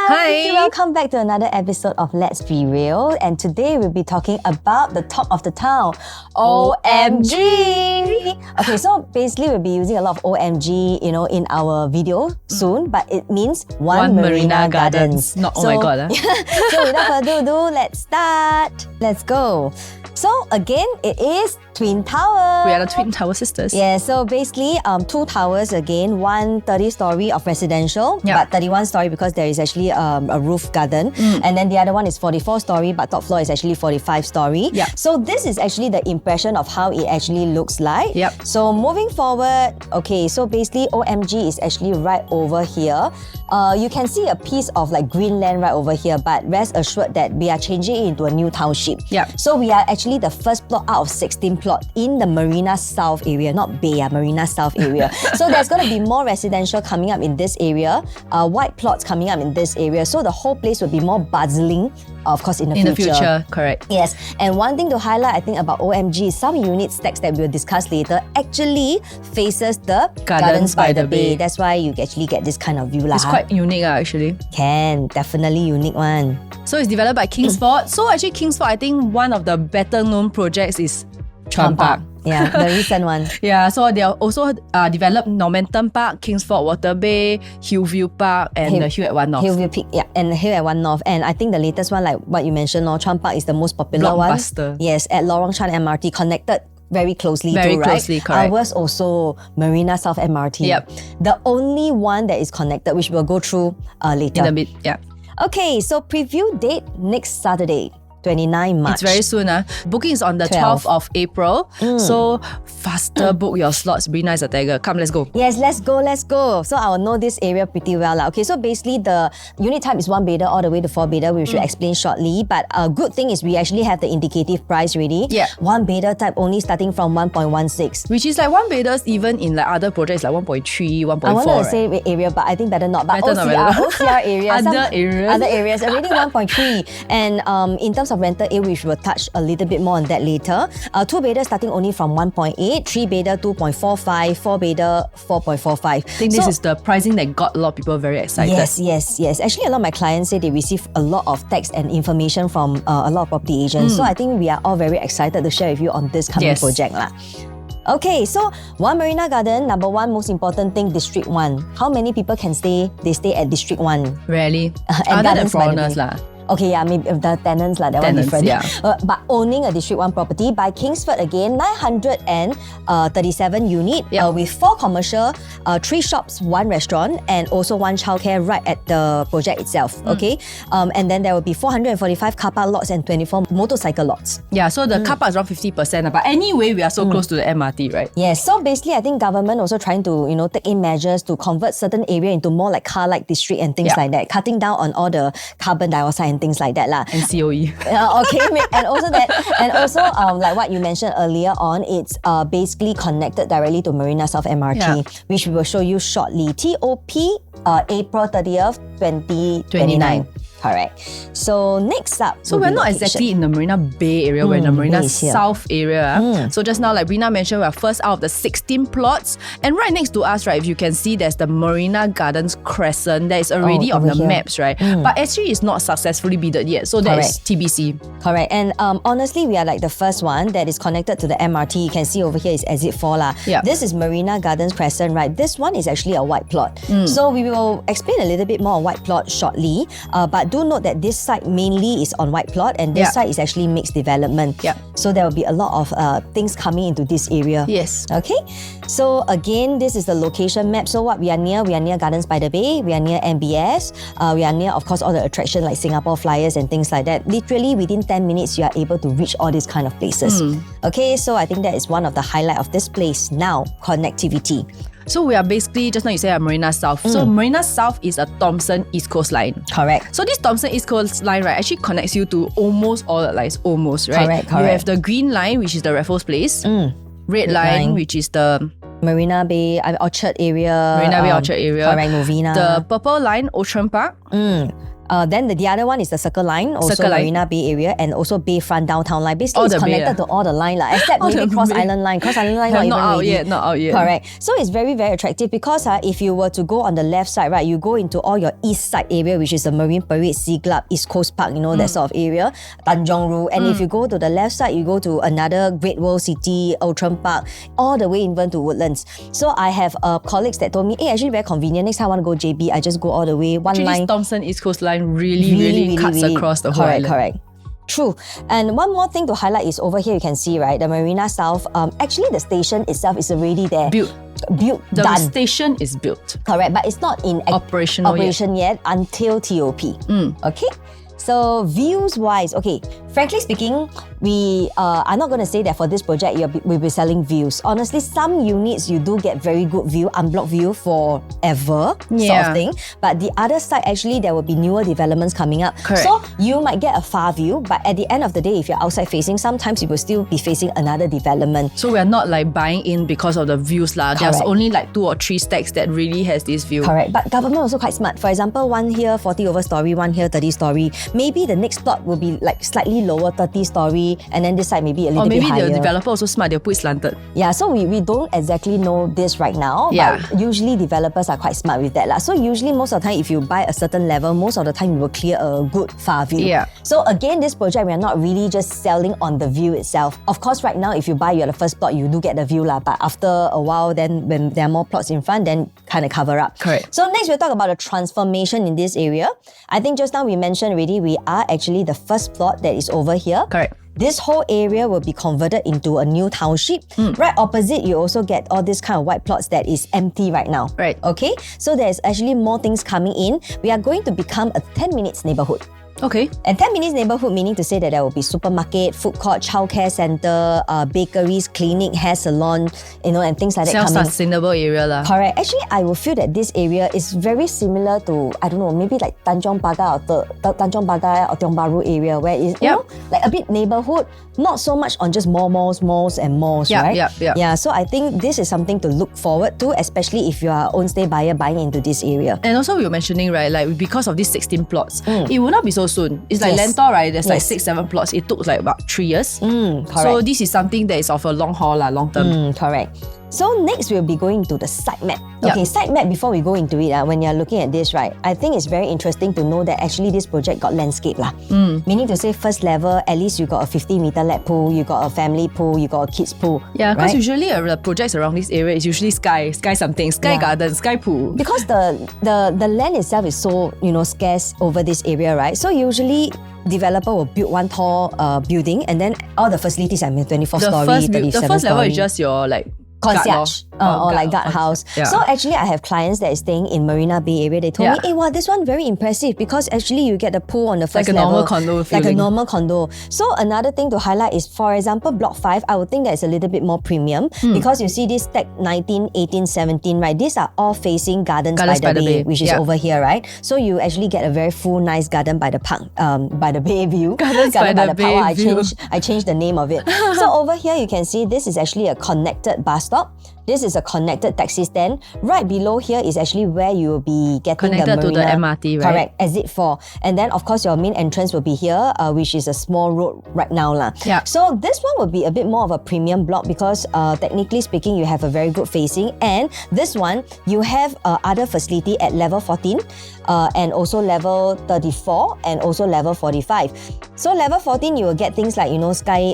Hi! Welcome back to another episode of Let's Be Real. And today we'll be talking about the talk of the town, OMG! Okay, so basically we'll be using a lot of OMG, in our video soon, but it means One Marina Gardens. Not oh my god. So without further ado, let's start. Let's go. So again, it is Twin Tower. We are the Twin Tower sisters. Yeah, so basically two towers again, one 30-story of residential, but 31-story because there is actually a roof garden. And then the other one is 44-story, but top floor is actually 45-story. So this is actually the impression of how it actually looks like. So moving forward, okay, so basically OMG is actually right over here. You can see a piece of like green land right over here, but rest assured that we are changing it into a new township. So we are actually the first plot out of 16 plot in the Marina South area, not Bay, Marina South area. So there's going to be more residential coming up in this area, white plots coming up in this area. So the whole place will be more bustling, of course, in the future. Correct. Yes, and one thing to highlight, I think, about OMG is some unit stacks that we'll discuss later actually faces the Gardens by the Bay. That's why you actually get this kind of view. It's quite unique actually. Definitely unique one. So it's developed by Kingsford. So actually Kingsford, I think one of the better known projects is Chuan Park. Yeah, the recent one. So they are also developed Normanton Park, Kingsford Water Bay, Hillview Park, and the Hill at One North. Hillview Peak, and Hill at One North. And I think the latest one, like what you mentioned, Chuan Park is the most popular Blockbuster one. Yes, at Lorong Chan MRT, connected very closely correct. Ours also Marina South MRT. The only one that is connected, which we'll go through later. In a bit, Okay, so preview date next Saturday. 29 March. It's very soon. Booking is on the 12th of April. So faster book your slots. Brina is a tagger. Come, let's go. Yes, let's go. So I will know this area pretty well. Okay, so basically the unit type is 1-bedder all the way to 4-bedder, which we'll explain shortly. But a good thing is we actually have the indicative price ready. 1-bedder type only starting from 1.16. Which is like 1-bedders even in like other projects like 1.3, 1.4. I wanted to say area, but I think better not. But OCR areas. Other areas already 1.3. And in terms of rental area, which we'll touch a little bit more on that later. 2-bedder starting only from 1.8, 3-bedder 2.45, 4-bedder 4.45. I think this is the pricing that got a lot of people very excited. Yes. Actually, a lot of my clients say they receive a lot of text and information from a lot of property agents. So I think we are all very excited to share with you on this coming project. Okay, so One Marina Garden, number one most important thing, District 1. How many people can stay? They stay at District 1. Rarely. And other than foreigners lah. Okay, maybe the tenants that one different. But owning a District 1 property by Kingsford again, 937 unit with 4 commercial, 3 shops, 1 restaurant, and also 1 childcare right at the project itself. Okay, and then there will be 445 car park lots and 24 motorcycle lots. So the car park is around 50%. But anyway, we are so close to the MRT, right? Yes. So basically, I think government also trying to take in measures to convert certain area into more like car-like district and things like that, cutting down on all the carbon dioxide and things like that lah. And COE. Okay, and also like what you mentioned earlier on, it's basically connected directly to Marina South MRT, which we will show you shortly. TOP April 30th, 2029. Correct. So next up, so we're not exactly in the Marina Bay area, we're in the Marina South area. So just now, like Brina mentioned, we're first out of the 16 plots, and right next to us, right, if you can see, there's the Marina Gardens Crescent that is already on the maps, right? But actually it's not successfully bidded yet, so that is TBC. Correct. And honestly, we are like the first one that is connected to the MRT. You can see over here is exit 4 lah. This is Marina Gardens Crescent, right? This one is actually a white plot. So we will explain a little bit more on white plot shortly, but do note that this site mainly is on white plot and this site is actually mixed development. So there will be a lot of things coming into this area. Yes. Okay. So again, this is the location map. So what we are near Gardens by the Bay, we are near MBS, we are near, of course, all the attractions like Singapore Flyers and things like that. Literally within 10 minutes, you are able to reach all these kind of places. Okay, so I think that is one of the highlight of this place now, connectivity. So we are basically, just now you say Marina South. So Marina South is a Thomson East Coast line. Correct. So this Thomson East Coast line, right, actually connects you to almost all the lines, almost, right? Correct. You have the green line, which is the Raffles Place. Red line, which is the Marina Bay, Orchard area. Marina Bay Orchard area. Correct, Novena. The purple line, Ocean Park. Then the other one is the Circle Line, also Marina Bay area, and also Bayfront downtown line. Basically, it's connected to all the line, except maybe Cross Island line. Cross Island line not out yet. Correct. So it's very, very attractive because if you were to go on the left side, right, you go into all your east side area, which is the Marine Parade, Sea Club, East Coast Park, that sort of area, Tanjong Ru. And if you go to the left side, you go to another Great World City, Outram Park, all the way even to Woodlands. So I have colleagues that told me, hey, actually very convenient. Next time I want to go JB, I just go all the way, one actually, line. This Thomson East Coast line really cuts across the whole island. Correct. True. And one more thing to highlight is over here you can see, right, the Marina South. Actually, the station itself is already there. Built. The done. Station is built. Correct, but it's not in operation yet until TOP. Okay? So views-wise, okay, frankly speaking, we are not going to say that for this project we'll be selling views. Honestly, some units you do get very good view, unblocked view forever sort of thing. But the other side, actually, there will be newer developments coming up. Correct. So you might get a far view, but at the end of the day, if you're outside facing, sometimes you will still be facing another development. So we're not buying in because of the views lah. There's only 2 or 3 stacks that really has this view. Correct. But government also quite smart. For example, one here 40 over story, one here 30 story. Maybe the next plot will be slightly lower, 30 story, and then this side maybe a little bit higher. Or maybe the developer also smart, they'll put it slanted. Yeah, so we don't exactly know this right now, but usually developers are quite smart with that lah. So usually most of the time, if you buy a certain level, most of the time you will clear a good far view. Yeah. So again, this project, we are not really just selling on the view itself. Of course, right now, if you buy the first plot, you do get the view lah, but after a while, then when there are more plots in front, then kind of cover up. Correct. So next, we'll talk about the transformation in this area. I think just now we mentioned already, we are actually the first plot that is over here. Correct. This whole area will be converted into a new township. Right opposite, you also get all this kind of white plots that is empty right now. Right. Okay? So there's actually more things coming in. We are going to become a 10 minutes neighborhood. Okay. And 10 minutes neighborhood meaning to say that there will be supermarket, food court, childcare center, bakeries, clinic, hair salon, and things like that coming. Self-sustainable area lah. Correct. Actually, I will feel that this area is very similar to, I don't know, maybe like Tanjong Pagar or Tanjong Pagar or Tiong Bahru area where it's like a bit neighborhood, not so much on just malls, right? Yeah, so I think this is something to look forward to, especially if you are own stay buyer buying into this area. And also we were mentioning, right, because of these 16 plots, it will not be so soon. It's like Lentor, right? There's 6-7 plots. It took about 3 years. Correct. So this is something that is of a long haul, long term. Correct. So next we'll be going to the site map. Okay, site map, before we go into it, when you're looking at this, right, I think it's very interesting to know that actually this project got landscape lah. Meaning to say first level, at least you got a 50-meter lap pool, you got a family pool, you got a kids pool. Yeah, because usually the projects around this area is usually sky something, sky garden, sky pool. Because the land itself is so, scarce over this area, right? So usually developer will build one tall building and then all the facilities, 24 story, 37 The first level story. is just your concierge or guard house. Yeah. So actually I have clients that is staying in Marina Bay area. They told me, hey, wow, this one very impressive because actually you get the pool on the first level. Like a normal condo feeling. Like a normal condo. So another thing to highlight is, for example, block 5, I would think that it's a little bit more premium because you see this stack 19, 18, 17, right? These are all facing Gardens by the Bay, which is over here, right? So you actually get a very full, nice garden by the park, by the Bay view. Gardens by the Bay park. view. I changed the name of it. So over here you can see this is actually a connected bus stop. This is a connected taxi stand. Right below here is actually where you will be getting connected the Marina. to the MRT, right? Correct, exit 4. And then of course your main entrance will be here, which is a small road right now lah. Yeah. So this one will be a bit more of a premium block because technically speaking, you have a very good facing. And this one, you have other facility at level 14 and also level 34 and also level 45. So level 14, you will get things like,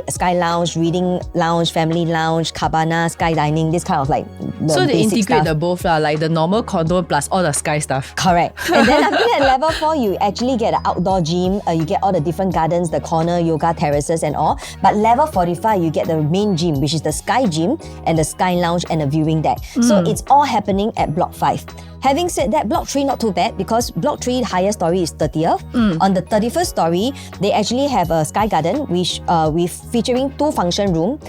sky lounge, reading lounge, family lounge, cabana, sky dining, this kind of like so they integrate stuff. the both lah, like the normal condo plus all the sky stuff. Correct. And then after that, level 4, you actually get an outdoor gym. You get all the different gardens, the corner, yoga terraces and all. But level 45, you get the main gym, which is the sky gym and the sky lounge and the viewing deck. So it's all happening at block 5. Having said that, block 3 not too bad because block 3 highest story is 30th. On the 31st story, they actually have a sky garden which with featuring 2 function room,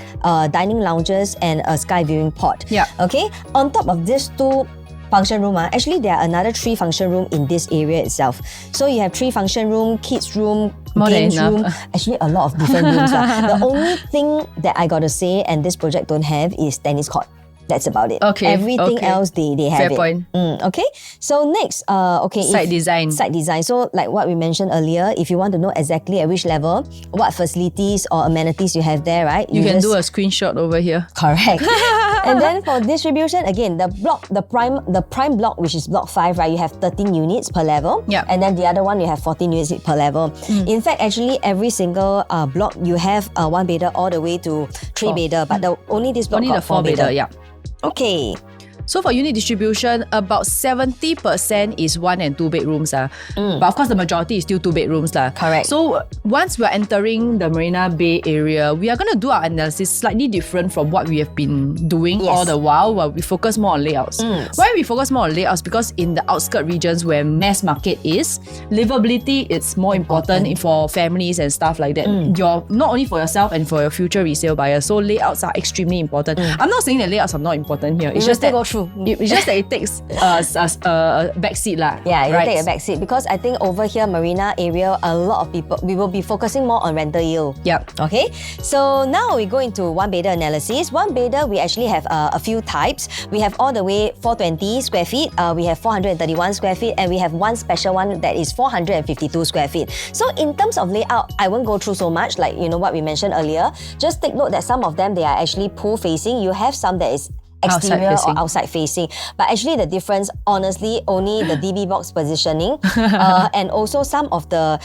dining lounges and a sky viewing pod. Yeah. Okay. On top of these 2 function room, actually there are another 3 function room in this area itself. So you have 3 function room, kids room, games room, actually a lot of different rooms. The only thing that I got to say, and this project don't have, is tennis court. That's about it. Okay. Everything else they have Fair point. Okay. So next, Site design. Site design. So like what we mentioned earlier, if you want to know exactly at which level, what facilities or amenities you have there, right? You can do a screenshot over here. Correct. And then for distribution, again, the prime block, which is block 5, right? You have 13 units per level. Yeah. And then the other one, you have 14 units per level. In fact, actually, every single block, you have 1 bedder all the way to 3 bedder, but only this block Only got the 4 bedder, yeah. Okay. So for unit distribution, about 70% is 1 and 2 bedrooms. But of course, the majority is still 2 bedrooms. Correct. So once we're entering the Marina Bay area, we are going to do our analysis slightly different from what we have been doing all the while we focus more on layouts. Why we focus more on layouts? Because in the outskirt regions where mass market is, livability is more important for families and stuff like that. You're not only for yourself and for your future resale buyers. So layouts are extremely important. I'm not saying that layouts are not important here. It's just that go through. It's just that it takes a back seat lah. Yeah, you take a back seat because I think over here, Marina area, a lot of people, we will be focusing more on rental yield. Yep. Okay, so now we go into 1 bedder analysis. 1 bedder, we actually have a few types. We have all the way 420 square feet, we have 431 square feet, and we have one special one that is 452 square feet. So in terms of layout, I won't go through so much like what we mentioned earlier. Just take note that some of them, they are actually pool facing. You have some that is exterior or outside facing. But actually the difference, honestly, only the DB box positioning and also some of the,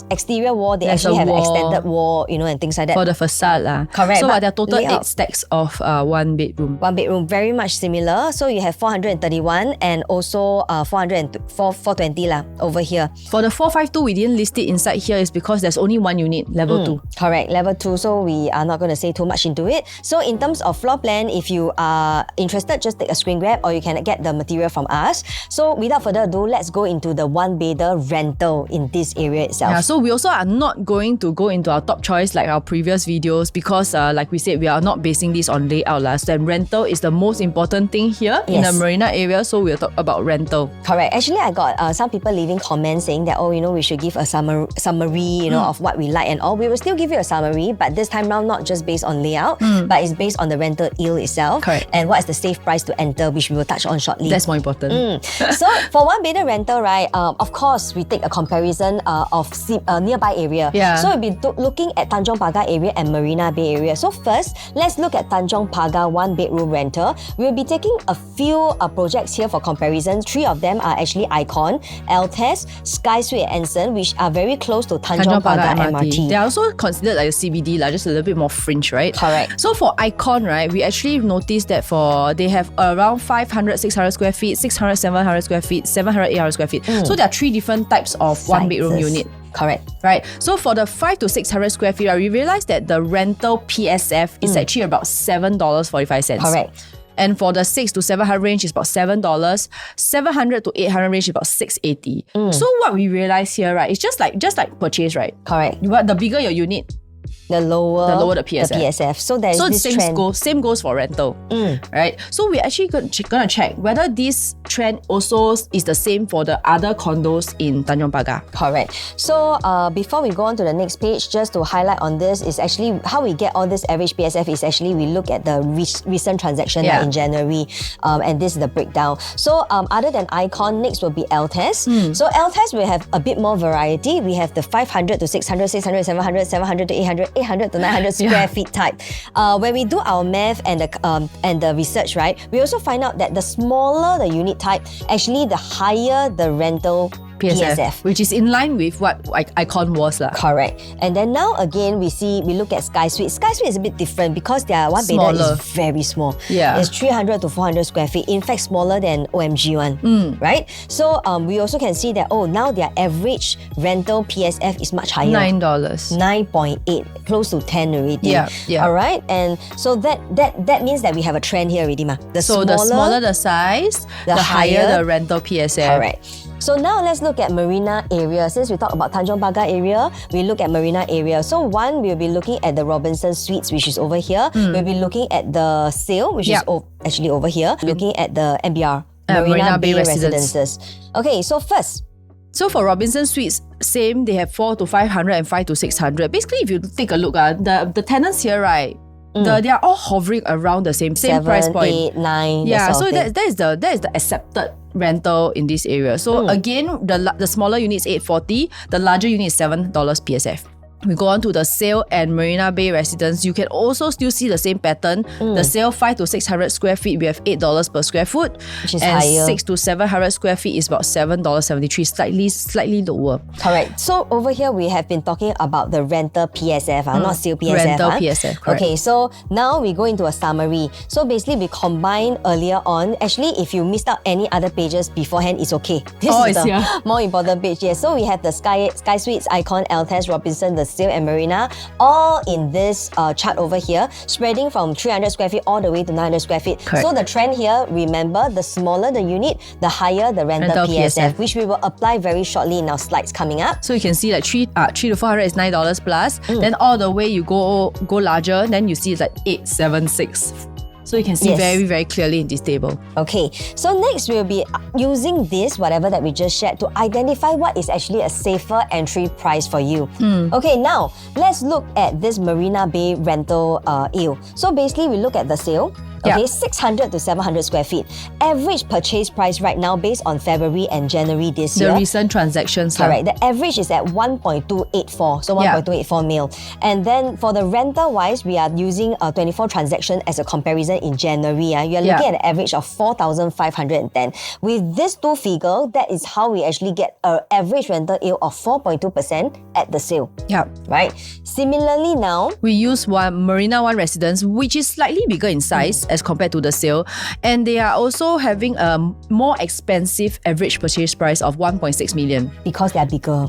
exterior wall, they actually have an extended wall, and things like that. For the facade lah. Correct. So there are total 8 stacks of 1 bedroom. 1 bedroom, very much similar. So you have 431 and also 420 lah over here. For the 452, we didn't list it inside here is because there's only 1 unit, level 2. Correct, level 2. So we are not going to say too much into it. So in terms of floor plan, if you are interested, just take a screen grab or you can get the material from us. So without further ado, let's go into the 1 bedder rental in this area itself. Yeah, so we also are not going to go into our top choice like our previous videos because like we said, we are not basing this on layout. So rental is the most important thing here in the Marina area. So we'll talk about rental. Correct. Actually, I got some people leaving comments saying that, we should give a summary, of what we like and all. We will still give you a summary, but this time round, not just based on layout, but it's based on the rental yield itself. Correct. And what is the safe price to enter, which we will touch on shortly. That's more important. So for 1 bedder rental, right, of course, we take a comparison of nearby area. Yeah. So we'll be looking at Tanjong Pagar area and Marina Bay area. So first, let's look at Tanjong Pagar 1 bedroom rental. We'll be taking a few projects here for comparison. 3 of them are actually Icon, Altes, Sky Suite and Anson, which are very close to Tanjong Pagar MRT. They are also considered like a CBD, just a little bit more fringe, right? Correct. So for Icon, right, we actually noticed that they have around 500, 600 square feet, 600, 700 square feet, 700, 800 square feet. So there are 3 different types of Sizes. 1 bedroom unit. Correct. Right. So for the 500 to 600 square feet, we realized that the rental PSF is actually about $7.45. Correct. And for the 600 to 700 range is about $7. 700 to 800 range is about $6.80. So what we realize here, right, is just like purchase, right? Correct. The bigger your unit, the lower the PSF. So there is this trend. Same goes for rental, right? So we're actually going to check whether this trend also is the same for the other condos in Tanjong Pagar. Correct. So before we go on to the next page, just to highlight on this is actually how we get all this average PSF is actually we look at the recent transaction in January, and this is the breakdown. So other than Icon, next will be Altes. So Altes will have a bit more variety. We have the 500 to 600, 600, 700, 700 to 800, 800 to 900 square feet type. When we do our math and the research, right, we also find out that the smaller the unit type, actually the higher the rental PSF, which is in line with what Icon was. Correct. And then now again, we look at Sky Suite. Sky Suite is a bit different because their 1 bedder is very small. Yeah. It's 300 to 400 square feet. In fact, smaller than OMG one. Right? So we also can see that, now their average rental PSF is much higher. $9. 9.8, close to 10 already. Yeah. All right. And so that means that we have a trend here already, ma. The smaller the size, the higher the rental PSF. Correct. So now let's look at Marina area. Since we talk about Tanjong Pagar area, we look at Marina area. So one, we'll be looking at the Robinson Suites, which is over here. We'll be looking at the Sail, which is actually over here. Looking at the MBR, Marina Bay Residences. Okay, so first, so for Robinson Suites, same, they have 400 to 500 and 500 to 600. Basically, if you take a look, the tenants here, right, They are all hovering around the same 7, price point. 8, 9. Yeah, so that is the accepted rental in this area. So again, the smaller unit is 840, the larger unit is $7 PSF. We go on to the Sail and Marina Bay residence. You can also still see the same pattern. The Sail 5 to 600 square feet, we have $8 per square foot. Which is and higher. 6 to 700 square feet is about $7.73, slightly lower. Correct. So over here, we have been talking about the rental PSF, not Sail PSF. Rental PSF, correct. Okay, so now we go into a summary. So basically, we combine earlier on. Actually, if you missed out any other pages beforehand, it's okay. This is it's the here. more important page. Yes. So we have the Sky Suites, Icon, Altes, Robinson, the Sail and Marina, all in this chart over here, spreading from 300 square feet all the way to 900 square feet. Correct. So the trend here, remember, the smaller the unit, the higher the rental PSF, which we will apply very shortly in our slides coming up. So you can see like 3 to 400 is $9 plus. Then all the way you go larger, then you see it's like 876. So you can see very, very clearly in this table. Okay, so next we'll be using this, whatever that we just shared, to identify what is actually a safer entry price for you. Okay, now let's look at this Marina Bay rental yield. So basically we look at the sale. Okay, 600 to 700 square feet. Average purchase price right now based on February and January this year. The recent transactions. Correct. The average is at 1.284, so 1.284 mil. And then for the rental wise, we are using a 24 transaction as a comparison in January. You are looking at an average of 4,510. With this two figure, that is how we actually get an average rental yield of 4.2% at the sale. Yeah. Right. Similarly now, we use Marina One residence, which is slightly bigger in size as compared to the Sail, and they are also having a more expensive average purchase price of 1.6 million because they are bigger.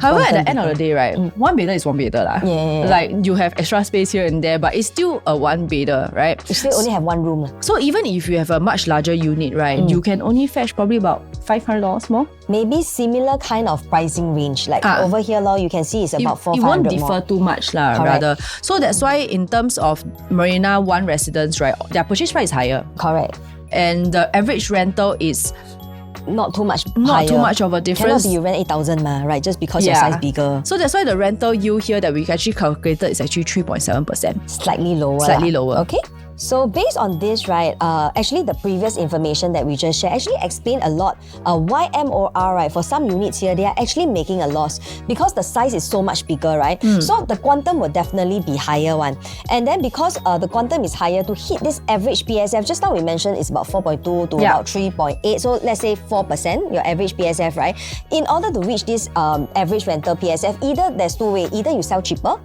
However, at the end of the day, right, one bedder is one bedder lah. Yeah. Like you have extra space here and there, but it's still a one bedder, right? You still only have one room. So even if you have a much larger unit, right, you can only fetch probably about $500 more. Maybe similar kind of pricing range. Like over here, you can see it's about 400 It won't more. differ too much, rather. So that's why in terms of Marina One residence, right, their purchase price is higher. Correct. And the average rental is not too much not too much of a difference. Cannot be you rent 8,000 right? Just because your size bigger. So that's why the rental yield here that we actually calculated is actually 3.7%. Slightly lower. Okay. So based on this, right, actually the previous information that we just shared actually explained a lot why MOR, right, for some units here, they are actually making a loss because the size is so much bigger, right? So the quantum will definitely be higher one. And then because the quantum is higher, to hit this average PSF, just now we mentioned it's about 4.2 to about 3.8. So let's say 4%, your average PSF, right? In order to reach this average rental PSF, either there's two ways. Either you sell cheaper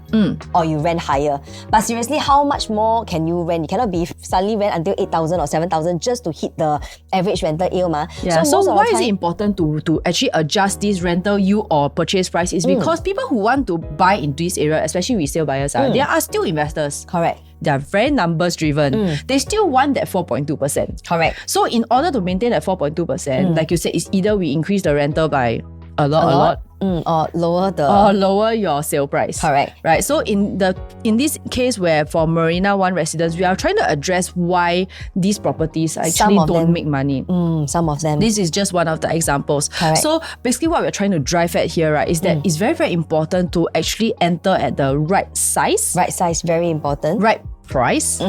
or you rent higher. But seriously, how much more can you rent? You cannot be suddenly rent until 8,000 or 7,000 just to hit the average rental yield. Yeah. So why is it important to actually adjust this rental yield or purchase price? Is because people who want to buy into this area, especially resale buyers, they are still investors. Correct. They are very numbers driven. They still want that 4.2%. Correct. So in order to maintain that 4.2%, like you said, it's either we increase the rental by a lot. Or lower your sale price. Correct. Right. So in this case where for Marina One residents, we are trying to address why these properties actually don't make money. Some of them. This is just one of the examples. Correct. So basically what we're trying to drive at here, right, is that it's very, very important to actually enter at the right size. Right size, very important. Right price.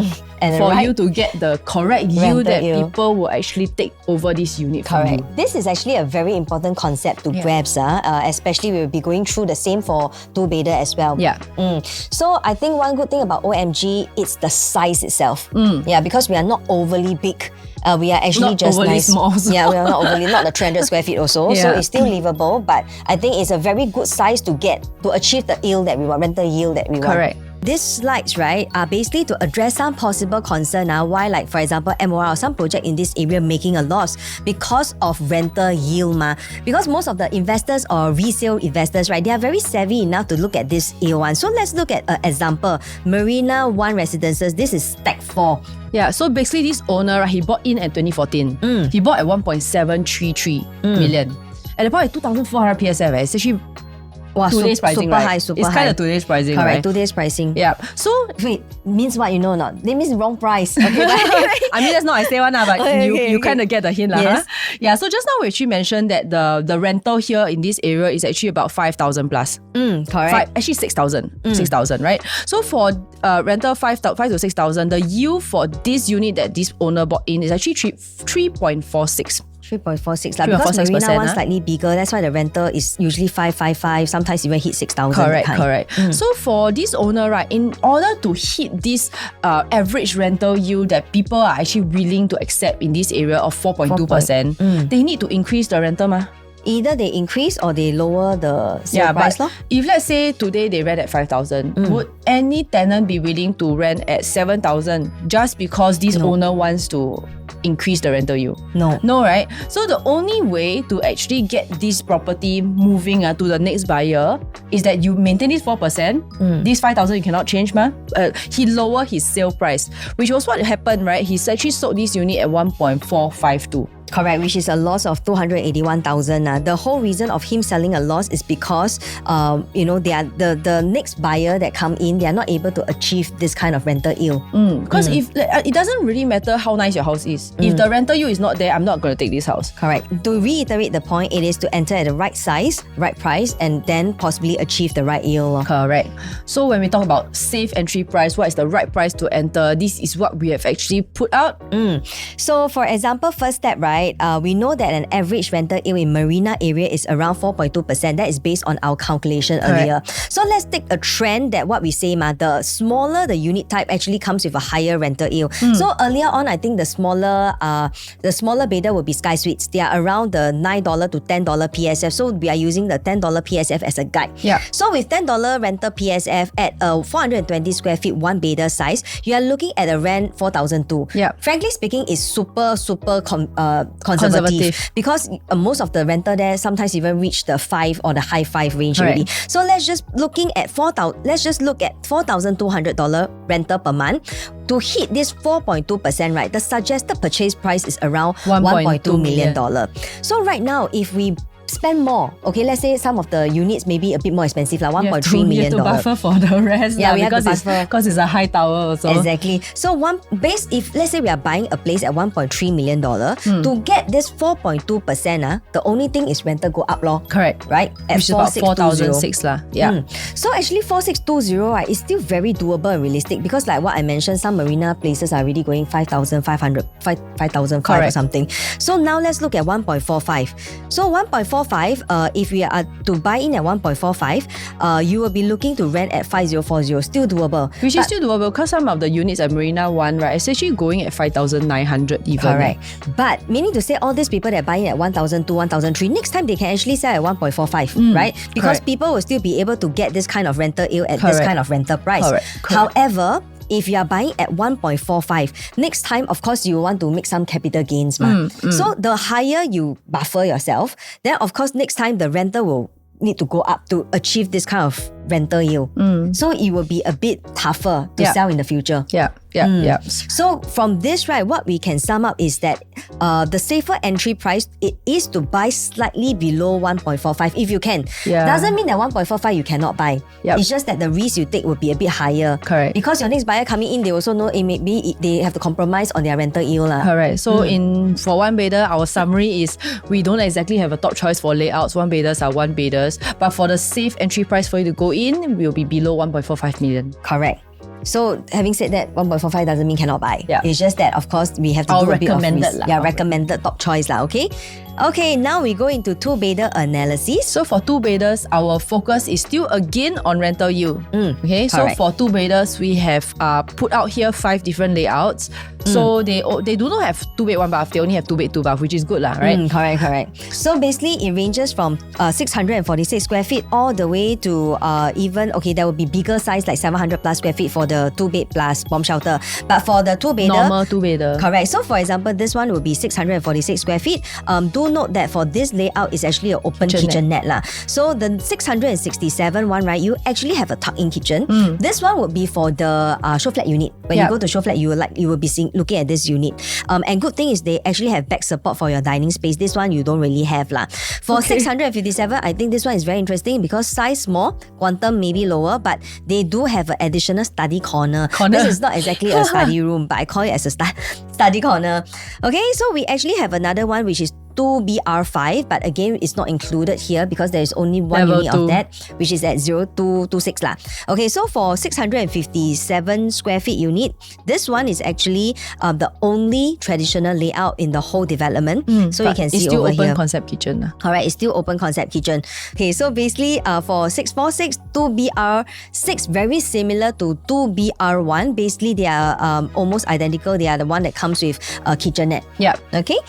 And for you to get the correct yield that people will actually take over this unit from you. This is actually a very important concept to grasp, especially we'll be going through the same for two-bedder as well. So I think one good thing about OMG, it's the size itself. Because we are not overly big. We are actually not just overly nice. small. We are not overly, not the 300 square feet also. So it's still livable, but I think it's a very good size to get to achieve the yield that we want, rental yield that we want. Correct. These slides, right, are basically to address some possible concern why, like for example, MOR or some project in this area making a loss because of rental yield. Because most of the investors or resale investors, right, they are very savvy enough to look at this yield one. So let's look at an example. Marina One Residences, this is Stack 4. Yeah, so basically this owner, right, he bought in at 2014. He bought at 1.733 million. At the point at 2,400 PSF, it's actually Wow, today's pricing, super right? high, super it's high. It's kind of today's pricing, Correct, right? today's pricing. Yeah. So wait, means what, you know or not? They means wrong price. Okay, I mean, that's not I say one, but you kind of get the hint. Yes. Huh? Yeah, so just now we actually mentioned that the rental here in this area is actually about 5,000 plus. Correct. Actually 6,000. 6,000, right? So for rental 5 to 6,000, the yield for this unit that this owner bought in is actually 3.46. 3.46 because Marina one slightly bigger, that's why the rental is usually 555, sometimes even hit 6,000. Correct. So for this owner, right, in order to hit this average rental yield that people are actually willing to accept in this area of 4.2%, they need to increase the rental mah. Either they increase or they lower the sale price. But if let's say today they rent at 5,000, would any tenant be willing to rent at 7,000 just because this owner wants to increase the rental yield? No, right? So the only way to actually get this property moving to the next buyer is that you maintain this 4%. This 5,000 you cannot change, ma. He lower his sale price, which was what happened, right? He's actually sold this unit at 1.452. Correct, which is a loss of 281,000. The whole reason of him selling a loss is because they are the next buyer that come in, they are not able to achieve this kind of rental yield. Because if it doesn't really matter how nice your house is, if the rental yield is not there, I'm not going to take this house. Correct. To reiterate the point, it is to enter at the right size, right price, and then possibly achieve the right yield. Correct. So when we talk about safe entry price, what is the right price to enter? This is what we have actually put out. So for example, first step, right? We know that an average rental yield in Marina area is around 4.2%. That is based on our calculation earlier. So let's take a trend that what we say, the smaller the unit type actually comes with a higher rental yield. So earlier on, I think the smaller bidder will be Sky Suites. They are around the $9 to $10 PSF. So we are using the $10 PSF as a guide. Yeah. So with $10 rental PSF at a 420 square feet, one bedder size, you are looking at a rent 4,200. Yeah. Frankly speaking, is super conservative because most of the rental there sometimes even reach the 5 or the high 5 range already. So let's just look at $4,200 rental per month to hit this 4.2%, right? The suggested purchase price is around $1.2 million. So right now, if we spend more, okay, let's say some of the units may be a bit more expensive, like $1.3 million. You have to buffer for the rest. Yeah, we have to buffer. Because it's a high tower also. Exactly. So if let's say we are buying a place at $1.3 million, to get this 4.2%, the only thing is rental go up law. Correct. Right? At which is about 4,600 lah. Yeah. So actually 4,620, right, is still very doable and realistic because like what I mentioned, some marina places are already going 5,500, 5,500 or something. So now let's look at 1.45. So 1.45, if we are to buy in at 1.45, you will be looking to rent at 5,040, still doable. Which is still doable because some of the units at Marina 1, right, it's actually going at 5,900 even. Correct. But meaning to say all these people that are buying at 1,200, 1,300, next time they can actually sell at 1.45, right? Because people will still be able to get this kind of rental yield at this kind of rental price. Correct. However, if you are buying at 1.45, next time, of course, you want to make some capital gains. So the higher you buffer yourself, then of course, next time the rental will need to go up to achieve this kind of rental yield. So it will be a bit tougher to sell in the future. Yeah. So from this, right, what we can sum up is that the safer entry price, it is to buy slightly below 1.45 if you can. Doesn't mean that 1.45 you cannot buy. It's just that the risk you take will be a bit higher. Correct. Because your next buyer coming in, they also know it may be they have to compromise on their rental yield. Correct. So for one bedder, our summary is we don't exactly have a top choice for layouts. One bedders are one bedders. But for the safe entry price for you to go in, will be below 1.45 million. Correct. So having said that, 1.45 doesn't mean cannot buy. It's just that, of course, we have to do a bit of risk. Recommended top choice okay? Okay, now we go into two-bedder analysis. So for two bedders, our focus is still again on rental yield. Okay, so for two bedders, we have put out here 5 different layouts. So they do not have 2 bed 1 bath, they only have 2 bed 2 bath, which is good right? Correct. So basically it ranges from 646 square feet all the way to even, okay, there will be bigger size like 700 plus square feet for the 2 bed plus bomb shelter. But for the 2 bedder, normal 2 bedder. Correct. So for example, this one will be 646 square feet. Do do note that for this layout, it's actually an open kitchenette lah. So the 667 one, right, you actually have a tuck-in kitchen. This one would be for the show flat unit. When you go to show flat, you will be looking at this unit. And good thing is they actually have back support for your dining space. This one you don't really have lah. For 657, I think this one is very interesting because size small, quantum maybe lower, but they do have an additional study corner. This is not exactly a study room, but I call it as a study corner. Okay, so we actually have another one which is 2BR5, but again, it's not included here because there is only one unit of that, which is at 0226 lah. Okay, so for 657 square feet unit, this one is actually the only traditional layout in the whole development. So you can see over here. It's still open concept kitchen. Correct, it's still open concept kitchen. Okay, so basically for 646, 2BR6, very similar to 2BR1. Basically, they are almost identical. They are the one that comes with a kitchenette. Yeah. Okay,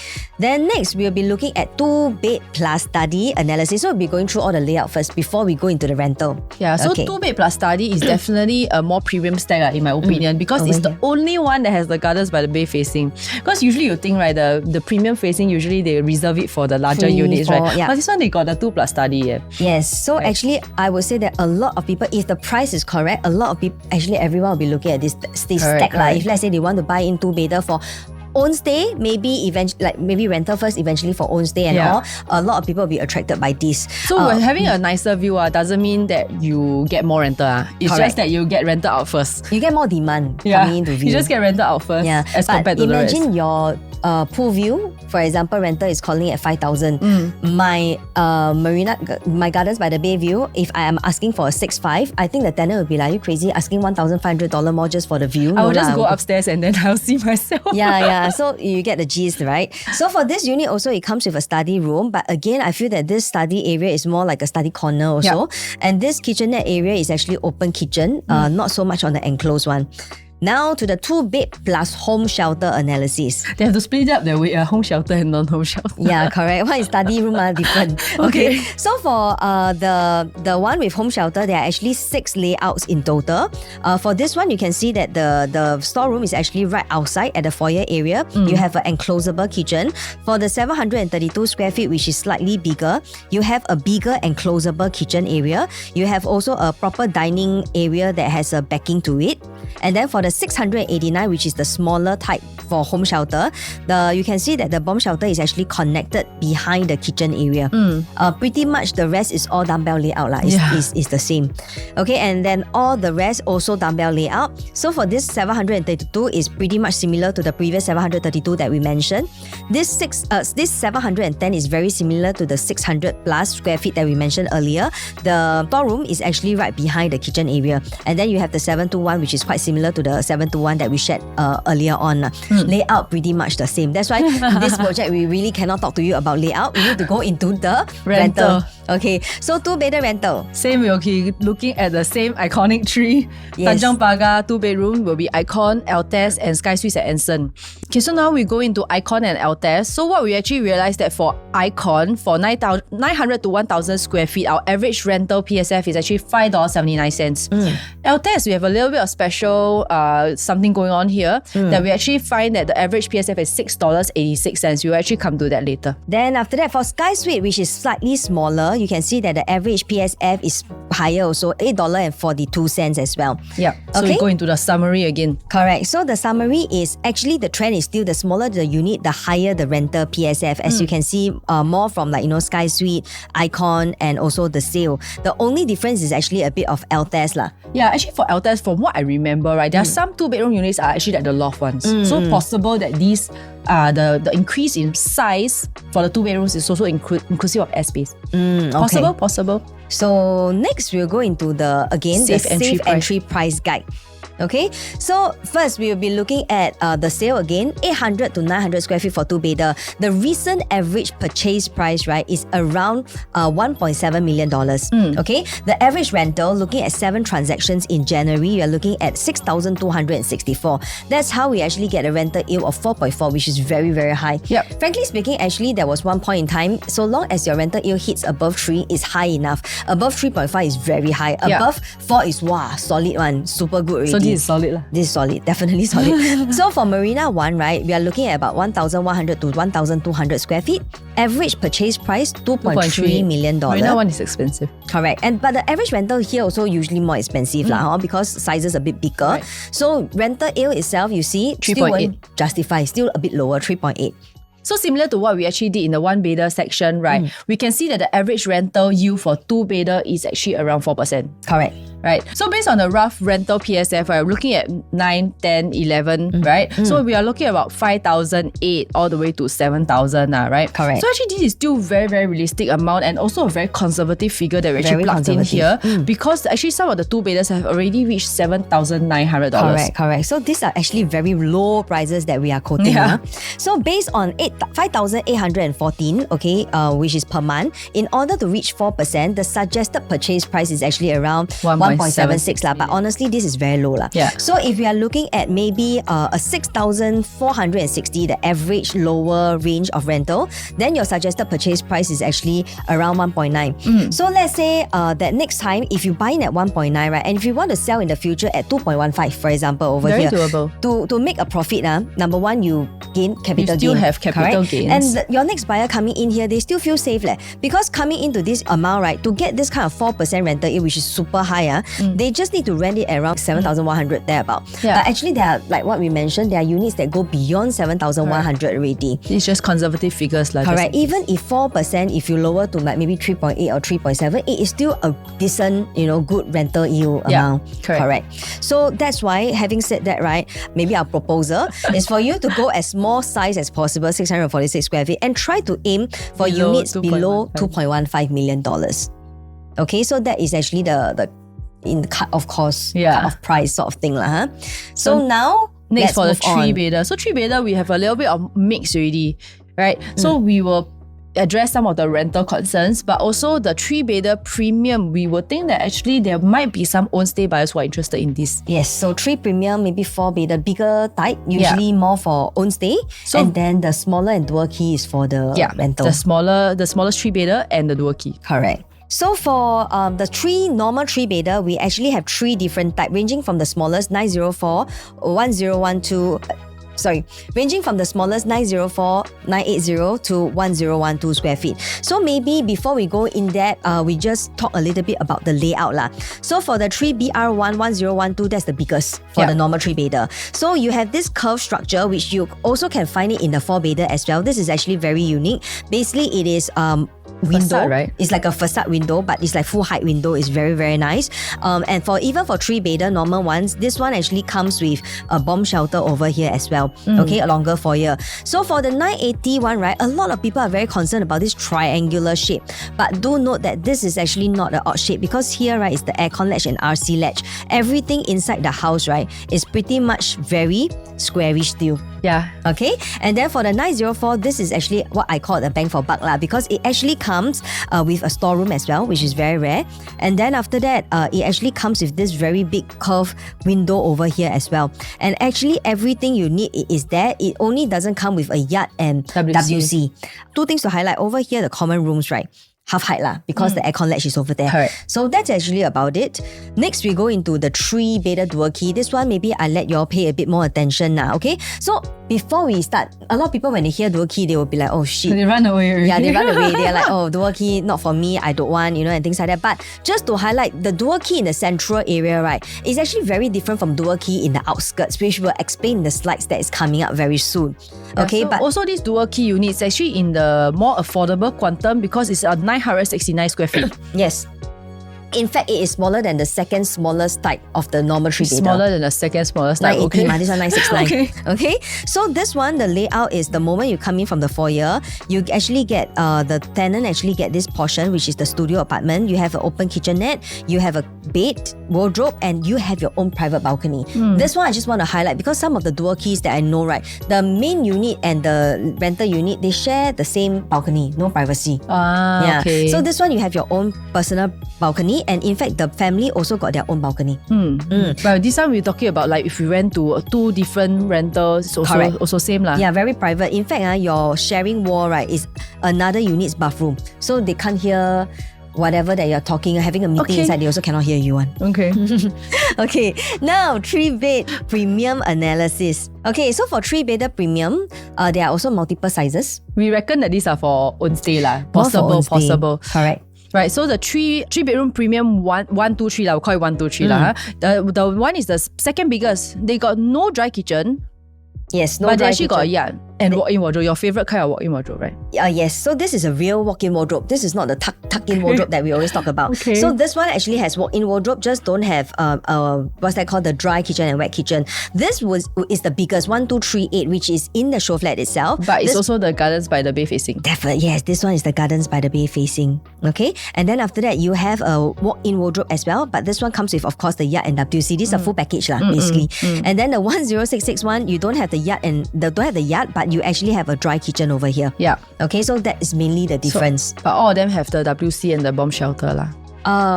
then next we'll be looking at 2-bed plus study analysis. So we'll be going through all the layout first before we go into the rental. Yeah, so 2-bed plus study is definitely a more premium stack in my opinion because it's the only one that has the Gardens by the Bay facing. Because usually you think, right, the premium facing, usually they reserve it for the larger units, right? Yeah. But this one, they got the 2 plus study. Yes, so actually I would say that a lot of people, if the price is correct, a lot of people, actually everyone will be looking at this stack. If let's say they want to buy in 2-bedder for own stay, maybe rental first, eventually for own stay and all. A lot of people will be attracted by this. So having a nicer view doesn't mean that you get more rental. It's just that you get rental out first. You get more demand coming into view. You just get rental out first as compared to the rest. Imagine your pool view, for example, rental is calling at 5,000. My Gardens by the Bay view, if I am asking for a 6.5, I think the tenant will be like, "Are you crazy? Asking $1,500 more just for the view?" I will just go upstairs and then I'll see myself. So you get the gist, right? So for this unit also, it comes with a study room. But again, I feel that this study area is more like a study corner also. And this kitchenette area is actually open kitchen, not so much on the enclosed one. Now to the 2-bed plus home shelter analysis. They have to split up their way, home shelter and non-home shelter. Yeah, correct. One is study room, different. Okay. So for the one with home shelter, there are actually 6 layouts in total. For this one, you can see that the storeroom is actually right outside at the foyer area. You have an enclosable kitchen. For the 732 square feet, which is slightly bigger, you have a bigger enclosable kitchen area. You have also a proper dining area that has a backing to it. And then for the 689, which is the smaller type for home shelter, you can see that the bomb shelter is actually connected behind the kitchen area. Pretty much the rest is all dumbbell layout lah. It's the same. Okay, and then all the rest also dumbbell layout. So for this 732 is pretty much similar to the previous 732 that we mentioned. This 710 is very similar to the 600 plus square feet that we mentioned earlier. The storeroom is actually right behind the kitchen area. And then you have the 721, which is quite similar to the 721 that we shared earlier on. Layout pretty much the same. That's why this project we really cannot talk to you about layout. We need to go into the rental. Okay, so 2-bedder rental. Same, we'll be looking at the same iconic tree. Tanjong Pagar 2-bedroom will be Icon, Altez and Sky Suites at Anson. Okay, so now we go into Icon and Altez. So what we actually realized that for Icon, for 900 to 1,000 square feet, our average rental PSF is actually $5.79. Altez, we have a little bit of special something going on here that we actually find that the average PSF is $6.86. We'll actually come to that later. Then after that, for Sky Suite, which is slightly smaller, you can see that the average PSF is higher also, $8.42 as well. Yeah. So we go into the summary again. Correct. So the summary is actually the trend is still the smaller the unit, the higher the rental PSF. As you can see, more from Sky Suite, Icon, and also the sale. The only difference is actually a bit of Altez lah. Yeah, actually for Altez, from what I remember, right, there are some 2-bedroom units are actually like the loft ones. So possible that these the increase in size for the 2 bedrooms is also inclusive of airspace. Possible. So next we'll go into the safe entry price guide. Okay, so first we will be looking at the sale again, 800 to 900 square feet for 2-bedder. The recent average purchase price, right, is around $1.7 million. Okay, the average rental, looking at 7 transactions in January, you are looking at 6,264. That's how we actually get a rental yield of 4.4, which is very, very high. Yep. Frankly speaking, actually, there was one point in time, so long as your rental yield hits above 3, is high enough. Above 3.5 is very high. Above 4 is, wow, solid one, super good So this is solid lah. This is solid, definitely solid. So for Marina 1, right, we are looking at about 1,100 to 1,200 square feet. Average purchase price, $2.3 million. Marina 1 is expensive. Correct. But the average rental here also usually more expensive because sizes a bit bigger. Right. So rental yield itself, you see, 3.8. still won't justify, still a bit lower, 3.8. So similar to what we actually did in the one bedder section, right? We can see that the average rental yield for two bedder is actually around 4%. Correct. Right. So based on the rough rental PSF, we're looking at 9, 10, 11, right? So we are looking at about 5,008 all the way to 7,000, right? Correct. So actually this is still very, very realistic amount and also a very conservative figure that we actually plugged in here because actually some of the two bedders have already reached $7,900. Correct. So these are actually very low prices that we are quoting. So based on 5,814, okay, which is per month, in order to reach 4%, the suggested purchase price is actually around 1.76 lah. But honestly, this is very low lah. So if we are looking at maybe a 6,460, the average lower range of rental, then your suggested purchase price is actually around 1.9. So let's say that next time, if you buy in at 1.9, right, and if you want to sell in the future at 2.15, for example, over very here, doable. To make a profit, number one, you gain capital gain. You still have capital gains. And your next buyer coming in here, they still feel safe because coming into this amount, right, to get this kind of 4% rental yield, which is super high, they just need to rent it around 7,100 thereabout. But actually, there are, like what we mentioned, there are units that go beyond 7,100 already. It's just conservative figures. Correct. Even if 4%, if you lower to like maybe 3.8 or 3.7, it is still a decent, good rental yield amount. Correct. So that's why, having said that, right, maybe our proposal is for you to go as small size as possible, 646 square feet, and try to aim for units below $2.15 million. Okay, so that is actually the in the cut of cost, cut of price sort of thing. So now, next for the let's move on. 3-bedder. So 3-bedder, we have a little bit of mix already, right? So we will address some of the rental concerns, but also the 3-bedder premium, we will think that actually there might be some own stay buyers who are interested in this. Yes, so 3 premium, maybe 4-bedder, bigger type, usually more for own stay. So, and then the smaller and dual key is for the rental. The smallest 3-bedder and the dual key. Correct. So for the normal 3-bedder, we actually have 3 different types, ranging from the smallest 904, 1012. Ranging from the smallest 904, 980 to 1012 square feet. So maybe before we go in that, we just talk a little bit about the layout lah. So for the 3BR1 1012, that's the biggest for the normal 3-bedder. So you have this curved structure, which you also can find it in the 4-bedder as well. This is actually very unique. Basically, it is window, facade, right? It's like a facade window, but it's like full height window. It's very, very nice. And even for 3-bedder normal ones, this one actually comes with a bomb shelter over here as well. Okay, a longer foyer. So for the 980 one, right, a lot of people are very concerned about this triangular shape. But do note that this is actually not an odd shape because here, right, is the aircon latch and RC latch. Everything inside the house, right, is pretty much very squarish still. Yeah. Okay. And then for the 904, this is actually what I call the bang for buck lah, because it actually comes with a storeroom as well, which is very rare. And then after that, it actually comes with this very big curved window over here as well. And actually everything you need is there. It only doesn't come with a yard and WC. 2 things to highlight over here, the common rooms, right? Half height lah, because the aircon latch is over there. Correct. So that's actually about it. Next, we go into the 3-bedder dual key. This one, maybe I let y'all pay a bit more attention now, okay? So before we start, a lot of people, when they hear dual key, they will be like, oh shit. They run away already. Yeah, they run away. They're like, oh, dual key, not for me, I don't want, and things like that. But just to highlight, the dual key in the central area, right, is actually very different from dual key in the outskirts, which we'll explain in the slides that is coming up very soon. Okay, so but also this dual key unit is actually in the more affordable quantum because it's a 969 square feet. Yes. In fact, it is smaller than the second smallest type of the normal 3-bedder. Smaller than the second smallest type. 980, this one 969. Okay. So this one, the layout is the moment you come in from the foyer, you actually get, the tenant actually get this portion, which is the studio apartment. You have an open kitchenette, you have a bed, wardrobe, and you have your own private balcony. This one I just want to highlight because some of the dual keys that I know, right, the main unit and the rental unit, they share the same balcony, no privacy. Okay. So this one, you have your own personal balcony, and in fact, the family also got their own balcony. But this time we're talking about like if you rent to 2 different rentals, also same lah. Yeah, very private. In fact, your sharing wall, right, is another unit's bathroom. So they can't hear whatever that you're talking, having a meeting inside, they also cannot hear you one. Okay. Okay, now 3-bed premium analysis. Okay, so for 3-bedder premium, there are also multiple sizes. We reckon that these are for own stay lah. More for own stay. Possible. Correct. Right, so the three bedroom premium 123 lah, we'll call it 123 lah. The one is the second biggest. They got no dry kitchen. Yes, no but dry they actually kitchen. got a yard and walk-in wardrobe. Your favorite kind of walk-in wardrobe, right? Yes, so this is a real walk-in wardrobe. This is not the tuck-in wardrobe that we always talk about. Okay. So this one actually has walk-in wardrobe, just don't have what's that called, the dry kitchen and wet kitchen. This is the biggest, 1238, which is in the show flat itself. But it's also the Gardens by the Bay facing. Definitely, yes. This one is the Gardens by the Bay facing. Okay, and then after that you have a walk-in wardrobe as well. But this one comes with, of course, the yard and WC. This is a full package lah, basically. And then the 10661, you don't have the yard but you actually have a dry kitchen over here. Yeah. Okay, so that is mainly the difference. But all of them have the WC and the bomb shelter lah.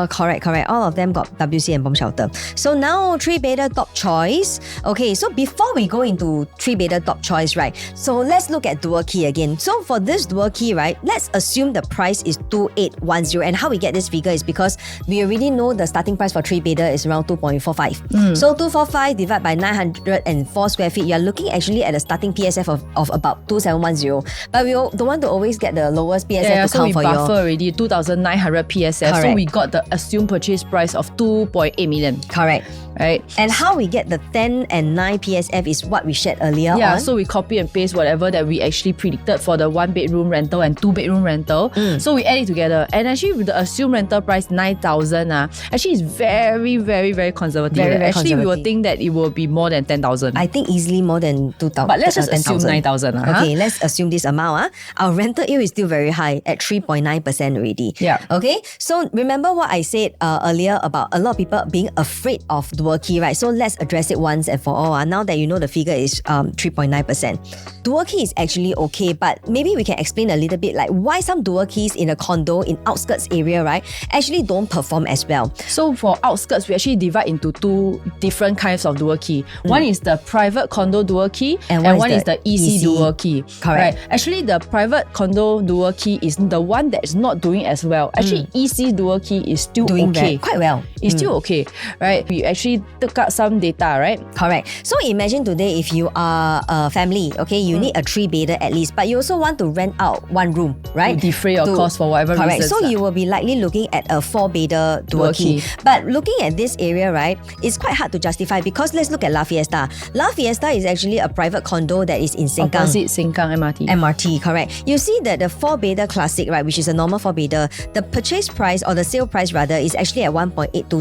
Correct. All of them got WC and bomb shelter. So now 3-bedder top choice. Okay, so before we go into 3-bedder top choice, right? So let's look at dual key again. So for this dual key, right? Let's assume the price is 2810, and how we get this figure is because we already know the starting price for 3-bedder is around 2.45. So 245 divided by 904 square feet, you're looking actually at a starting PSF of about 2710. But we don't want to always get the lowest PSF to count for you. So we buffer already 2,900 PSF. Correct. So we got the assumed purchase price of 2.8 million. Correct. Right? And how we get the 10 and 9 PSF is what we shared earlier on. So we copy and paste whatever that we actually predicted for the 1-bedroom rental and 2-bedroom rental. So we add it together. And actually with the assumed rental price 9,000 actually is very, very, very conservative. Actually, we will think that it will be more than 10,000. I think easily more than 2,000. But let's just assume 9,000. Okay, let's assume this amount. Our rental yield is still very high at 3.9% already. Yeah. Okay, so remember what I said earlier about a lot of people being afraid of dual key, right? So let's address it once and for all. Now that you know the figure is 3.9%. Dual key is actually okay, but maybe we can explain a little bit like why some dual keys in a condo in outskirts area, right, actually don't perform as well. So for outskirts, we actually divide into two different kinds of dual key. One is the private condo dual key and one is the EC dual key. Correct. Right? Actually, the private condo dual key is the one that is not doing as well. Actually, EC dual key is still doing okay. Quite well. It's still okay, right? We actually took out some data, right? Correct. So imagine today if you are a family, okay, you need a 3-bedder at least, but you also want to rent out one room, right? To defray your cost for whatever reasons. Correct. So you will be likely looking at a 4-bedder dual key. But looking at this area, right, it's quite hard to justify because let's look at La Fiesta. La Fiesta is actually a private condo that is in Sengkang. Opposite Sengkang MRT. MRT, correct. You see that the 4-bedder classic, right, which is a normal 4-bedder, the purchase price or the sale price rather is actually at 1.820.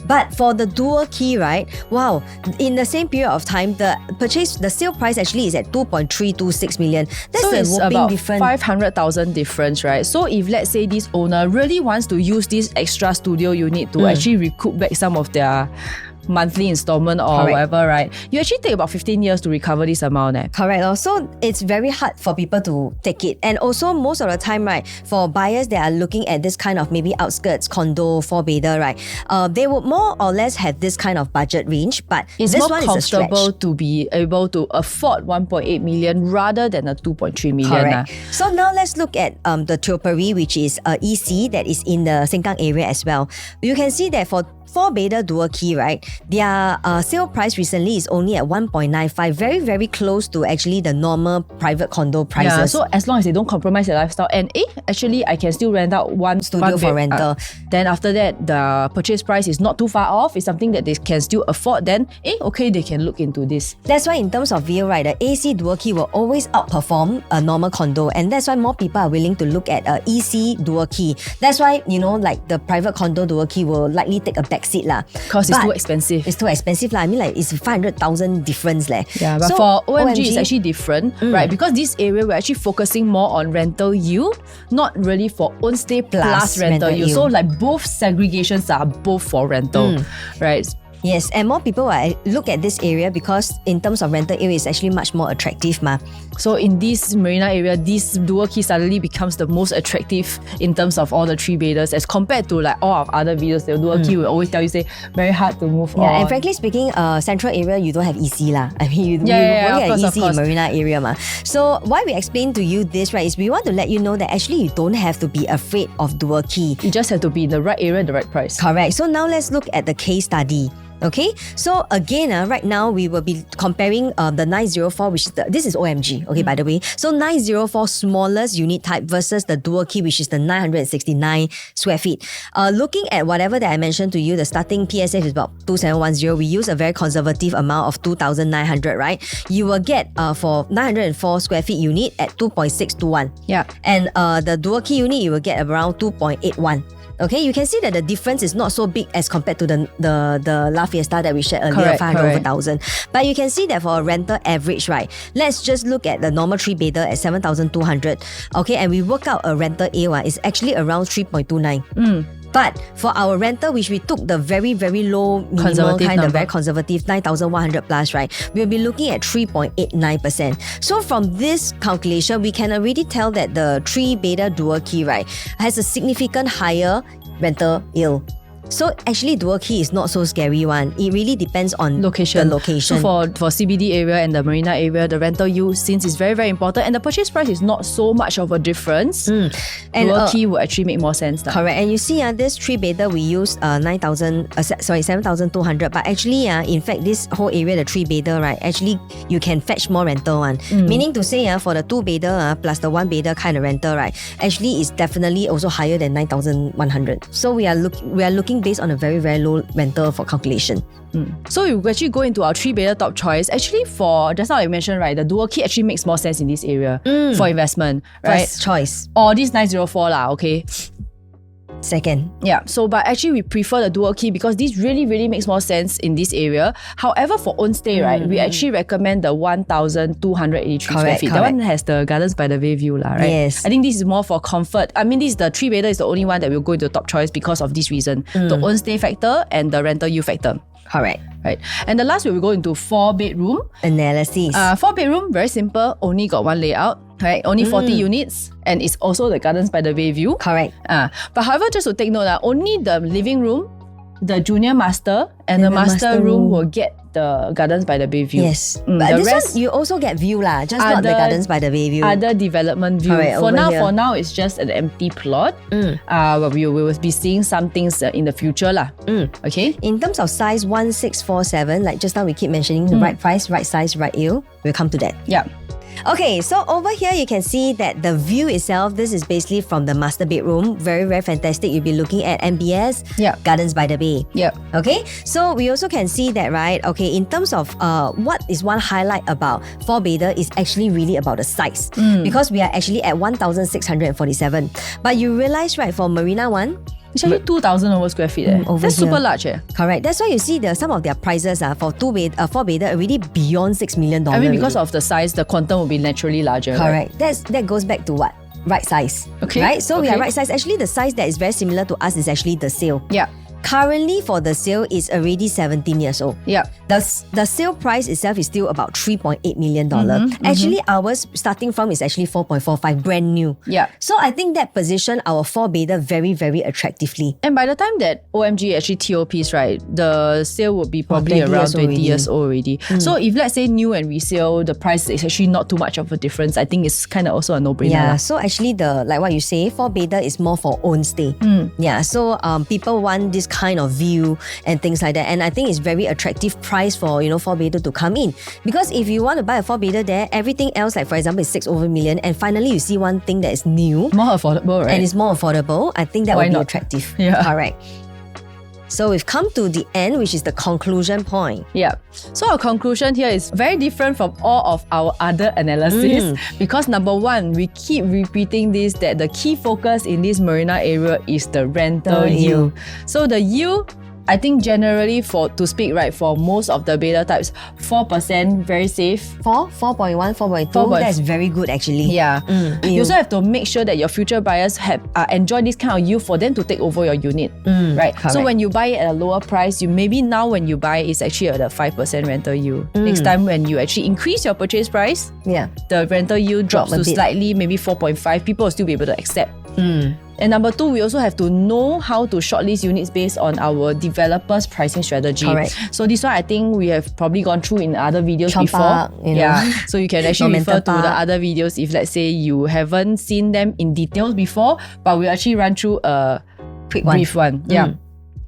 But for the dual key, right, wow, in the same period of time, the sale price actually is at 2.326 million. That's so a it's whopping about difference. 500,000 difference, right? So if let's say this owner really wants to use this extra studio unit to actually recoup back some of their monthly installment or whatever, right? You actually take about 15 years to recover this amount. Correct. So it's very hard for people to take it. And also most of the time, right, for buyers that are looking at this kind of maybe outskirts condo 4-bedder, right, they would more or less have this kind of budget range, but it's this more one comfortable is a stretch. to be able to afford 1.8 million rather than a 2.3 million. Correct. So now let's look at the Teoperi, which is EC that is in the Sengkang area as well. You can see that for 4-bedder dual key, right, their sale price recently is only at 1.95, very, very close to actually the normal private condo prices. Yeah, so as long as they don't compromise their lifestyle and actually I can still rent out one studio for rental. Then after that, the purchase price is not too far off. It's something that they can still afford. Then okay, they can look into this. That's why in terms of view, right, the AC dual key will always outperform a normal condo, and that's why more people are willing to look at a EC dual key. That's why, you know, like the private condo dual key will likely take a back seat lah. Because it's too expensive. It's too expensive lah. I mean, like it's 500,000 difference leh. Yeah, but so, for OMG it's actually different, right? Because this area we're actually focusing more on rental yield, not really for own stay plus rental yield. So like both segregations are both for rental, right? Yes, and more people will look at this area because in terms of rental area, it's actually much more attractive. So in this marina area, this dual key suddenly becomes the most attractive in terms of all the three bathers as compared to like all of other videos. The dual key will always tell you, say, very hard to move on. And frankly speaking, central area, you don't have EC lah. I mean, you only have EC in marina area. So why we explain to you this, right, is we want to let you know that actually you don't have to be afraid of dual key. You just have to be in the right area, the right price. Correct. So now let's look at the case study. Okay, so again, right now we will be comparing the 904, which is this is OMG, okay, by the way. So 904 smallest unit type versus the dual key, which is the 969 square feet. Looking at whatever that I mentioned to you, the starting PSF is about 2710. We use a very conservative amount of 2,900, right? You will get for 904 square feet unit at 2.621. Yeah. And the dual key unit, you will get around 2.81. Okay, you can see that the difference is not so big as compared to the La Fiesta that we shared earlier, 500 over 1,000. But you can see that for a rental average, right? Let's just look at the normal 3-bedder at 7,200. Okay, and we work out a rental A is actually around 3.29. But for our rental, which we took the very, very low minimal kind of very conservative 9,100 plus, right? We'll be looking at 3.89%. So from this calculation, we can already tell that the 3-bedder dual key, right, has a significant higher rental yield. So actually dual key is not so scary one. It really depends on the location. So for CBD area and the marina area, the rental yield since is very, very important and the purchase price is not so much of a difference. And dual key will actually make more sense. Correct. And you see this 3-bedder we use 7,200, but actually in fact this whole area, the 3-bedder, right, actually you can fetch more rental one. Meaning to say for the 2-bedder plus the 1-bedder kind of rental, right, actually is definitely also higher than 9,100. So we are looking based on a very, very low rental for calculation. So you actually go into our 3-bedder top choice. Actually, for just now I mentioned, right, the dual key actually makes more sense in this area for investment, right? First choice. Or this 904 lah, okay? Second. Yeah, so but actually we prefer the dual key because this really, really makes more sense in this area. However, for own stay, right, we actually recommend the 1,283 square feet. That one has the Gardens by the Bay view, right? Yes. I think this is more for comfort. I mean, this is the 3-bedder is the only one that will go into the top choice because of this reason. The own stay factor and the rental yield factor. Correct. Right. And the last we will go into 4-bedroom. Analysis. 4-bedroom, very simple, only got one layout. Right, only 40 units and it's also the Gardens by the Bay view. Correct. But however, just to take note, only the living room, the junior master and the master room will get the Gardens by the Bay view. Yes. But this one you also get view lah, just not the Gardens by the Bay view. Other development view. Correct, for now it's just an empty plot. But we will be seeing some things in the future lah. Okay. In terms of size 1647, like just now we keep mentioning the right price, right size, right yield. We'll come to that. Yeah. Okay, so over here you can see that the view itself, this is basically from the master bedroom. Very, very fantastic. You'll be looking at MBS, Gardens by the Bay. Okay, so we also can see that, right? Okay, in terms of what is one highlight about 4-bedder is actually really about the size. Because we are actually at 1,647. But you realize, right, for Marina 1, it's actually 2,000 over square feet. That's super large. Correct. That's why you see some of their prices for 4-bedder already beyond $6 million. I mean, because of the size, the quantum will be naturally larger. Correct. Right? That goes back to what? Right size. Okay. Right? So we are right size. Actually, the size that is very similar to us is actually the sale. Yeah. Currently for the sale is already 17 years old. Yeah. The sale price itself is still about $3.8 million. Actually, ours starting from is actually 4.45, brand new. Yeah. So I think that position our 4-bedder very, very attractively. And by the time that OMG actually TOPs, right, the sale would be probably around 20 years old already. So if let's say new and resale, the price is actually not too much of a difference. I think it's kind of also a no-brainer. Yeah. So actually like what you say, 4-bedder is more for own stay. Yeah. So people want this kind of view and things like that, and I think it's very attractive price for 4-bedder to come in, because if you want to buy a 4-bedder there, everything else, like for example, is 6 over million, and finally you see one thing that is new, more affordable, right? And it's more affordable. I think that would be attractive. Yeah. Correct. So we've come to the end, which is the conclusion point. Yeah. So our conclusion here is very different from all of our other analysis because number one, we keep repeating this, that the key focus in this marina area is the rental yield. So the yield I think generally to speak, right, for most of the beta types, 4% very safe. 4.1, 4.2, that's very good actually. Yeah. You also have to make sure that your future buyers have enjoy this kind of yield for them to take over your unit, right? Correct. So when you buy it at a lower price, maybe now when you buy, it's actually at a 5% rental yield. Next time when you actually increase your purchase price, the rental yield drops to slightly, maybe 4.5, people will still be able to accept. And number two, we also have to know how to shortlist units based on our developers' pricing strategy. Correct. So this one I think we have probably gone through in other videos before. So you can actually refer to the other videos if let's say you haven't seen them in details before, but we'll actually run through a brief one.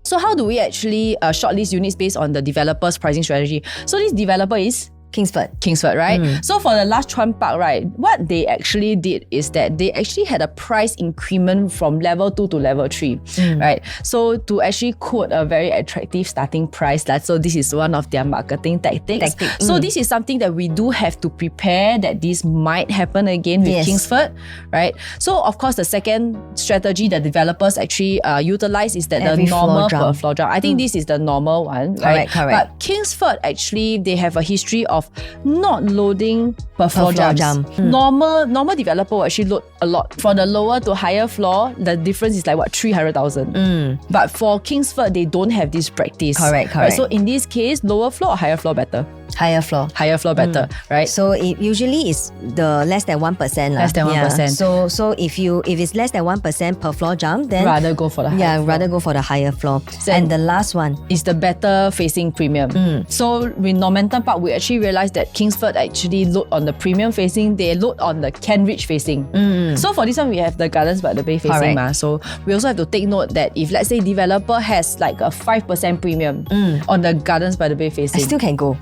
So how do we actually shortlist units based on the developer's pricing strategy? So this developer is Kingsford, right? So for the last Chuan Park, right, what they actually did is that they actually had a price increment from level 2 to level 3, right? So to actually quote a very attractive starting price, so this is one of their marketing tactics. So this is something that we do have to prepare that this might happen again with Kingsford, right? So of course, the second strategy that developers actually utilize is that the normal per floor jump. I think this is the normal one, right? Correct. But Kingsford actually, they have a history of not loading per floor jumps. Normal developer will actually load a lot. From the lower to higher floor, the difference is like 300,000. But for Kingsford, they don't have this practice. Correct. Right? So in this case, lower floor or higher floor better? Higher floor better, right? So it usually is the less than 1%. Less than 1%. So if it's less than 1% per floor jump, then rather go for the higher floor. Rather go for the higher floor. And the last one is the better facing premium. So with Normanton Park, we actually realized that Kingsford actually load on the premium facing, they load on the Kent facing. So for this one, we have the Gardens by the Bay facing. So we also have to take note that if let's say developer has like a 5% premium on the Gardens by the Bay facing, still can go.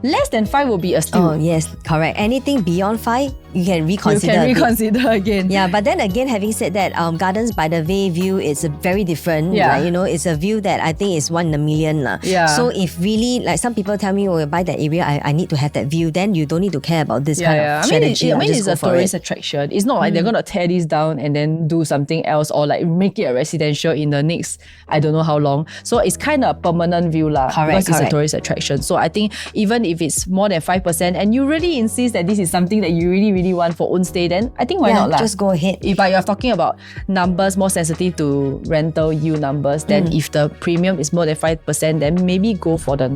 Less than 5 will be a steal. Oh yes, correct. Anything beyond 5, you can reconsider. Again. Yeah, but then again, having said that, Gardens by the Bay view is very different. Yeah. Like, it's a view that I think is 1 in a million. Yeah. So if really, like some people tell me, buy that area, I need to have that view, then you don't need to care about this kind of strategy. I mean, it's a tourist attraction. It's not like they're going to tear this down and then do something else or like make it a residential in the next, I don't know how long. So it's kind of a permanent view because it's a tourist attraction. So I think even if it's more than 5% and you really insist that this is something that you really, really want for own stay, then I think why not? Just go ahead. If you're talking about numbers more sensitive to rental yield numbers, then if the premium is more than 5%, then maybe go for the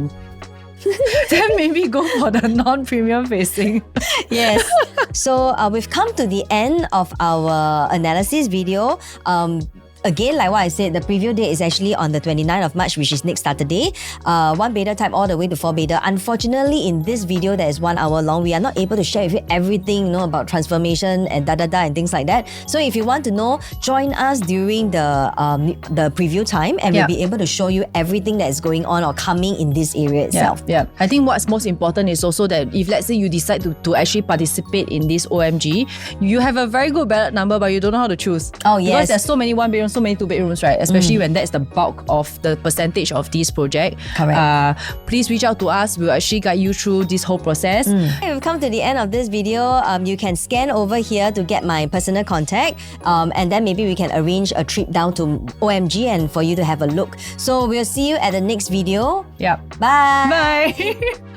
non-premium facing. Yes. So we've come to the end of our analysis video. Again, like what I said, the preview date is actually on the 29th of March, which is next Saturday. 1 beta type all the way to 4 beta. Unfortunately, in this video that is 1 hour long, we are not able to share with you everything, about transformation and and things like that. So if you want to know, join us during the preview time and we'll be able to show you everything that is going on or coming in this area itself. Yeah. I think what's most important is also that if let's say you decide to actually participate in this OMG, you have a very good ballot number, but you don't know how to choose. Oh yes. Because there's so many 1 bedroom, so many 2 bedrooms, right? Especially when that's the bulk of the percentage of this project. Correct. Please reach out to us. We'll actually guide you through this whole process. We've come to the end of this video. You can scan over here to get my personal contact, and then maybe we can arrange a trip down to OMG and for you to have a look. So we'll see you at the next video. Yeah. Bye. Bye.